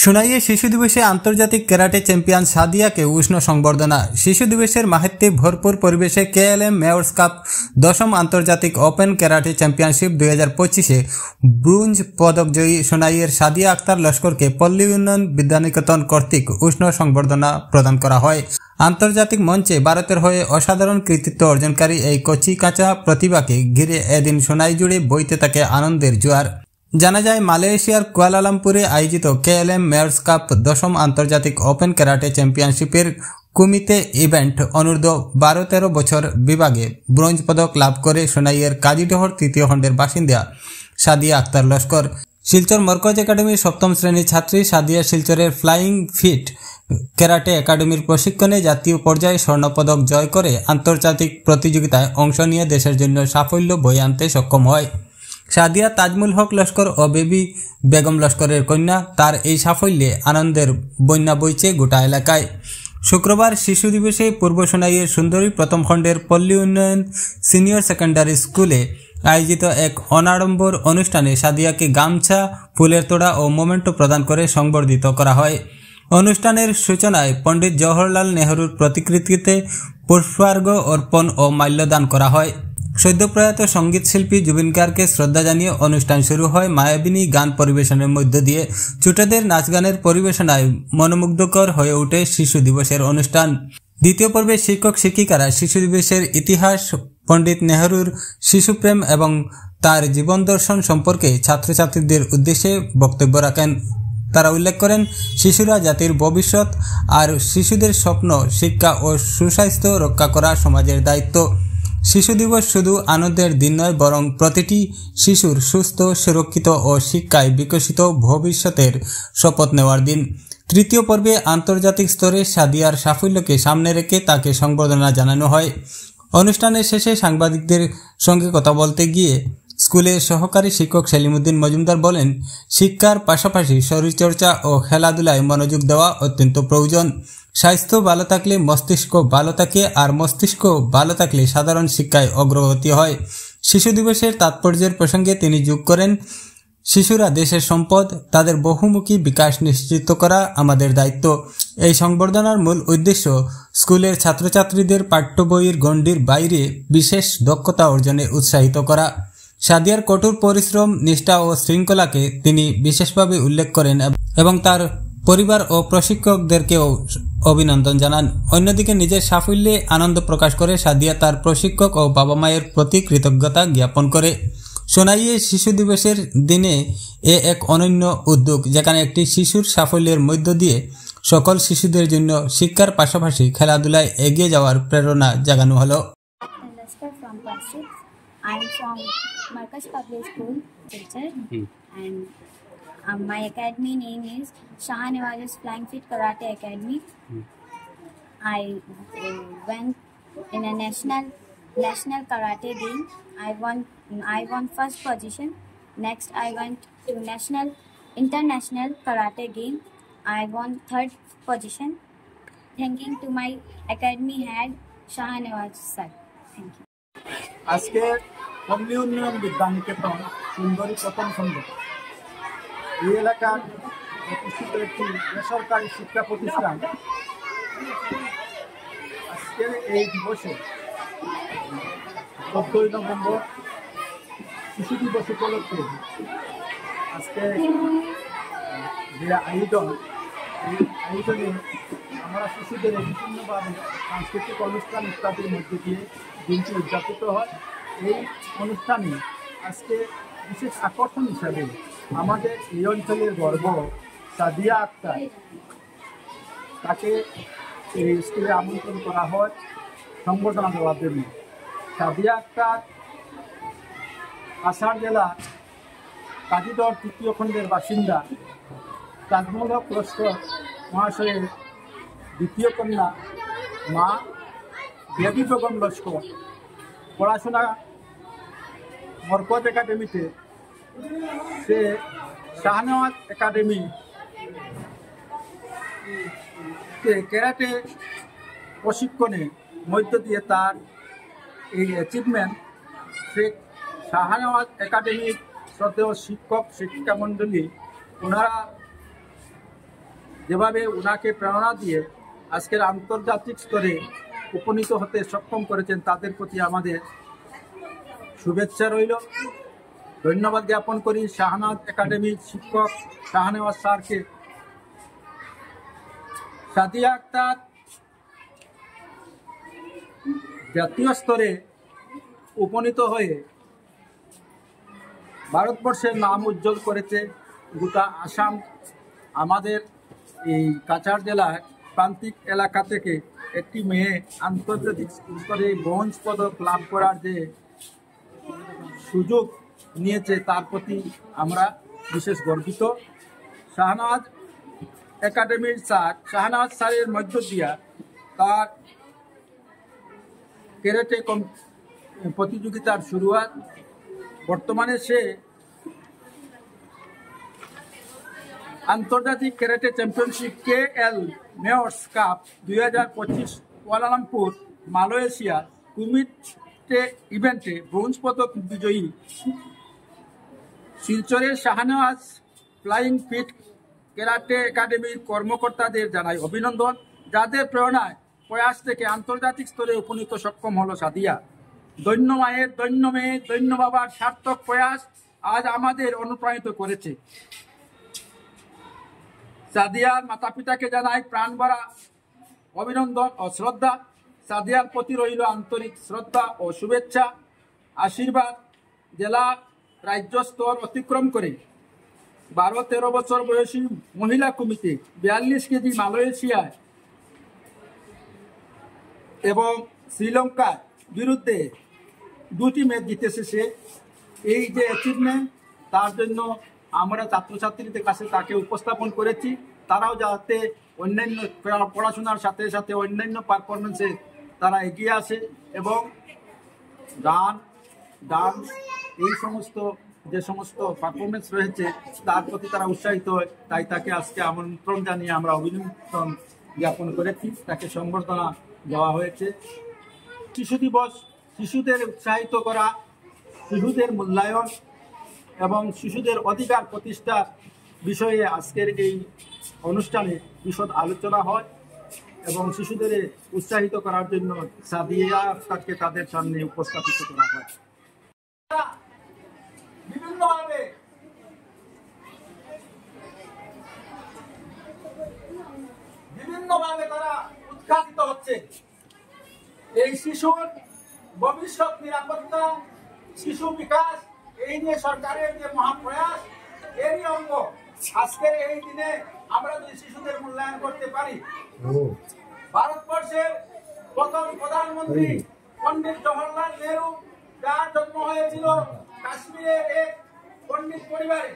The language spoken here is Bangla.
সোনাইয়ে শিশু দিবসে আন্তর্জাতিক ক্যারাটে চ্যাম্পিয়ন সাদিয়াকে উষ্ণ সংবর্ধনা। শিশু দিবসের মাহাত্ম্যে ভরপুর পরিবেশে কেএলএম মেয়র্স কাপ 10ম আন্তর্জাতিক ওপেন ক্যারাটে চ্যাম্পিয়নশিপ 2025-এ ব্রোঞ্জ পদকজয়ী সোনাইয়ের সাদিয়া আক্তার লস্করকে পল্লী উন্নয়ন বিদ্যানিকেতন কর্তৃক উষ্ণ সংবর্ধনা প্রদান করা হয়। আন্তর্জাতিক মঞ্চে ভারতের হয়ে অসাধারণ কৃতিত্ব অর্জনকারী এই কচি কাঁচা প্রতিভাকে ঘিরে এদিন সোনাই জুড়ে বইতে থাকে আনন্দের জোয়ার। জানা যায়, মালয়েশিয়ার কুয়ালালামপুরে আয়োজিত কেএলএম মেয়র্স কাপ 10ম আন্তর্জাতিক ওপেন ক্যারাটে চ্যাম্পিয়নশিপের কুমিতে ইভেন্ট অনূর্ধ্ব 12-13 বছর বিভাগে ব্রোঞ্জ পদক লাভ করে সোনাইয়ের কাজীডহর তৃতীয় খণ্ডের বাসিন্দা সাদিয়া আক্তার লস্কর। শিলচর মরকজ একাডেমির 7ম শ্রেণীর ছাত্রী সাদিয়া শিলচরের ফ্লাইং ফিট ক্যারাটে একাডেমির প্রশিক্ষণে জাতীয় পর্যায়ে স্বর্ণপদক জয় করে আন্তর্জাতিক প্রতিযোগিতায় অংশ নিয়ে দেশের জন্য সাফল্য বয়ে আনতে সক্ষম হয়। সাদিয়া তাজমুল হক লস্কর ও বেবি বেগম লস্করের কন্যা। তার এই সাফল্যে আনন্দের বন্যা বইছে গোটা এলাকায়। শুক্রবার শিশু দিবসে পূর্ব সোনাইয়ের সুন্দরী প্রথম খণ্ডের পল্লী উন্নয়ন সিনিয়র সেকেন্ডারি স্কুলে আয়োজিত এক অনাড়ম্বর অনুষ্ঠানে সাদিয়াকে গামছা, ফুলের তোড়া ও মোমেন্টো প্রদান করে সংবর্ধিত করা হয়। অনুষ্ঠানের সূচনায় পণ্ডিত জওহরলাল নেহরুর প্রতিকৃতিতে পুষ্পার্ঘ্য অর্পণ ও মাল্যদান করা হয়। সদ্যপ্রয়াত সঙ্গীত শিল্পী জুবিন গার্গকে শ্রদ্ধা জানিয়ে অনুষ্ঠান শুরু হয় মায়াবিনী গান পরিবেশনের মধ্য দিয়ে। ছোটদের নাচ গানের পরিবেশনায় মনোমুগ্ধকর হয়ে ওঠে শিশু দিবসের অনুষ্ঠান। দ্বিতীয় পর্বে শিক্ষক শিক্ষিকারা শিশু দিবসের ইতিহাস, পণ্ডিত নেহরুর শিশুপ্রেম এবং তার জীবন দর্শন সম্পর্কে ছাত্রছাত্রীদের উদ্দেশ্যে বক্তব্য রাখেন। তারা উল্লেখ করেন, শিশুরা জাতির ভবিষ্যৎ, আর শিশুদের স্বপ্ন, শিক্ষা ও সুস্বাস্থ্য রক্ষা করা সমাজের দায়িত্ব। শিশু দিবস শুধু আনন্দের দিন নয়, বরং প্রতিটি শিশুর সুস্থ, সুরক্ষিত ও শিক্ষায় বিকশিত ভবিষ্যতের শপথ নেওয়ার দিন। তৃতীয় পর্বে আন্তর্জাতিক স্তরে সাদিয়ার সাফল্যকে সামনে রেখে তাকে সংবর্ধনা জানানো হয়। অনুষ্ঠানের শেষে সাংবাদিকদের সঙ্গে কথা বলতে গিয়ে স্কুলের সহকারী শিক্ষক সেলিমউদ্দিন মজুমদার বলেন, শিক্ষার পাশাপাশি শরীরচর্চা ও খেলাধুলায় মনোযোগ দেওয়া অত্যন্ত প্রয়োজন। স্বাস্থ্য ভালো থাকলে মস্তিষ্ক ভালো থাকে, আর মস্তিষ্ক ভালো থাকলে সাধারণ শিক্ষায় অগ্রগতি হয়। শিশু দিবসের তাৎপর্যের প্রসঙ্গে তিনি যোগ করেন, শিশুরা দেশের সম্পদ, তাদের বহুমুখী বিকাশ নিশ্চিত করা আমাদের দায়িত্ব। এই সংবর্ধনার মূল উদ্দেশ্য স্কুলের ছাত্রছাত্রীদের পাঠ্য বইয়ের গণ্ডির বাইরে বিশেষ দক্ষতা অর্জনে উৎসাহিত করা। সাদিয়ার কঠোর পরিশ্রম, নিষ্ঠা ও শৃঙ্খলাকে তিনি বিশেষভাবে উল্লেখ করেন এবং তার পরিবার ও প্রশিক্ষকদেরকেও অভিনন্দন জানান। অন্যদিকে নিজের সাফল্যে আনন্দ প্রকাশ করে সাদিয়া তার প্রশিক্ষক ও বাবা মায়ের প্রতি কৃতজ্ঞতা জ্ঞাপন করে। সোনাইয়ে শিশু দিবসের দিনে এক অনন্য উদ্যোগ, যেখানে একটি শিশুর সাফল্যের মধ্য দিয়ে সকল শিশুদের জন্য শিক্ষার পাশাপাশি খেলাধুলায় এগিয়ে যাওয়ার প্রেরণা জাগানো হলো। I'm from Marcus Public School, Silchar, and my academy name is Shah Nawaz's Flying Fit Karate Academy. I went in a national karate game. I won first position. Next, I went to international karate game. I won third position. Thanking to my academy head Shah Nawaz sir. Thank you. আজকে পল্লী উন্নয়ন বিদ্যানিকেতন সুন্দরী প্রথম খণ্ড এই এলাকার প্রতিষ্ঠিত একটি বেসরকারি শিক্ষা প্রতিষ্ঠান আজকের এই দিবসে 14 নভেম্বর শিশু দিবস উপলক্ষে আজকে যে আয়োজনে আমরা শিশুদের বিভিন্নভাবে সাংস্কৃতিক অনুষ্ঠান ইত্যাদির মধ্যে দিয়ে দিনটি উদযাপিত হয়। এই অনুষ্ঠানে আজকে বিশেষ আকর্ষণ হিসাবে আমাদের এই অঞ্চলের গর্ব সাদিয়া আক্তার, তাকে এই স্কুলে আমন্ত্রণ করা হয় সংবর্ধনা দেওয়ার জন্য। সাদিয়া আক্তার কাছাড় জেলার কাজীদহ তৃতীয় খণ্ডের বাসিন্দা। তাজমুল হক লস্কর মহাশয়ের দ্বিতীয় কন্যা। মা বেবি বেগম লস্কর পড়াশোনা মরকজ একাডেমিতে, সে শাহনওয়াজ একাডেমি ক্যারাটে প্রশিক্ষণে মধ্য দিয়ে তার এই অ্যাচিভমেন্ট। সে শাহনওয়াজ একাডেমির শ্রদ্ধেয় শিক্ষক শিক্ষিকা মণ্ডলী, ওনারা যেভাবে ওনাকে প্রেরণা দিয়ে আজকের আন্তর্জাতিক স্তরে উপনীত হতে সক্ষম করেছেন, তাদের প্রতি আমাদের শুভেচ্ছা রইল। ধন্যবাদ জ্ঞাপন করি শাহনাজ একাডেমির শিক্ষক শাহনেওয়াজ স্যারকে। সাদিয়া আক্তার জাতীয় স্তরে উপনীত হয়ে ভারতবর্ষের নাম উজ্জ্বল করেছে। গোটা আসাম, আমাদের এই কাছাড় জেলার প্রান্তিক এলাকা থেকে একটি মেয়ে আন্তর্জাতিক স্তরে ব্রোঞ্জ পদক লাভ করার যে সুযোগ নিয়েছে, তার প্রতি আমরা বিশেষ গর্বিত। শাহনাজ একাডেমির স্যার শাহনাজ স্যারের মধ্য দিয়া তার ক্যারাটে প্রতিযোগিতার শুরুয়াত। বর্তমানে সে আন্তর্জাতিক karate championship KL Mayor's Cup 2025 Kuala Lumpur Malaysia kumite ইভেন্টে ব্রোঞ্জ পদক বিজয়ী। শিলচরের শাহনেওয়াজ ফ্লাইং ফিট ক্যারাটে একাডেমির কর্মকর্তাদের জানাই অভিনন্দন, যাদের প্রেরণায় প্রয়াস থেকে আন্তর্জাতিক স্তরে উপনীত সক্ষম হলো সাদিয়া। দৈন্য মায়ের, দৈন্য মেয়ে, দৈন্য বাবার সার্থক প্রয়াস আজ আমাদের অনুপ্রাণিত করেছে। সাদিয়ার মাতা পিতাকে জানাই প্রাণ ভরা অভিনন্দন ও শ্রদ্ধা। সাদিয়ার প্রতি রইল আন্তরিক শ্রদ্ধা ও শুভেচ্ছা, আশীর্বাদ। জেলা রাজ্য স্তর অতিক্রম করে 12-13 বছর বয়সী মহিলা কুমিতে 42 কেজি মালয়েশিয়ায় এবং শ্রীলঙ্কার বিরুদ্ধে 2টি ম্যাচ জিতেছে সে। এই যে অ্যাচিভমেন্ট, তার জন্য আমরা ছাত্রছাত্রীদের কাছে তাকে উপস্থাপন করেছি। তারাও যাতে অন্যান্য পড়াশোনার সাথে সাথে অন্যান্য পারফরমেন্সে তারা এগিয়ে আসে এবং গান, ডান্স, এই সমস্ত যে সমস্ত পারফরমেন্স রয়েছে তার প্রতি তারা উৎসাহিত হয়। তাই তাকে আজকে আমন্ত্রণ জানিয়ে আমরা অভিনন্দন জ্ঞাপন করেছি, তাকে সম্বর্ধনা দেওয়া হয়েছে। শিশু দিবস, শিশুদের উৎসাহিত করা, শিশুদের মূল্যায়ন এবং শিশুদের অধিকার প্রতিষ্ঠার বিষয়ে আজকের এই অনুষ্ঠানে বিশদ আলোচনা হয় এবং শিশুদের উৎসাহিত করার জন্য সাদিয়া আক্তারকে তাদের সামনে উপস্থাপিত করা হয়। বিভিন্নভাবে তারা উৎখাটিত হচ্ছে। এই শিশুর ভবিষ্যৎ নিরাপত্তা, শিশু বিকাশ, এই নিয়ে সরকারের যে মহাপ্রয়াস, এরই অঙ্গ। আজকের এই দিনে আমরা যদি শিশুদের মূল্যায়ন করতে পারি, ভারতবর্ষের প্রথম প্রধানমন্ত্রী পণ্ডিত জওহরলাল নেহরু, যার জন্ম হয়েছিল কাশ্মীরের এক পণ্ডিত পরিবারে,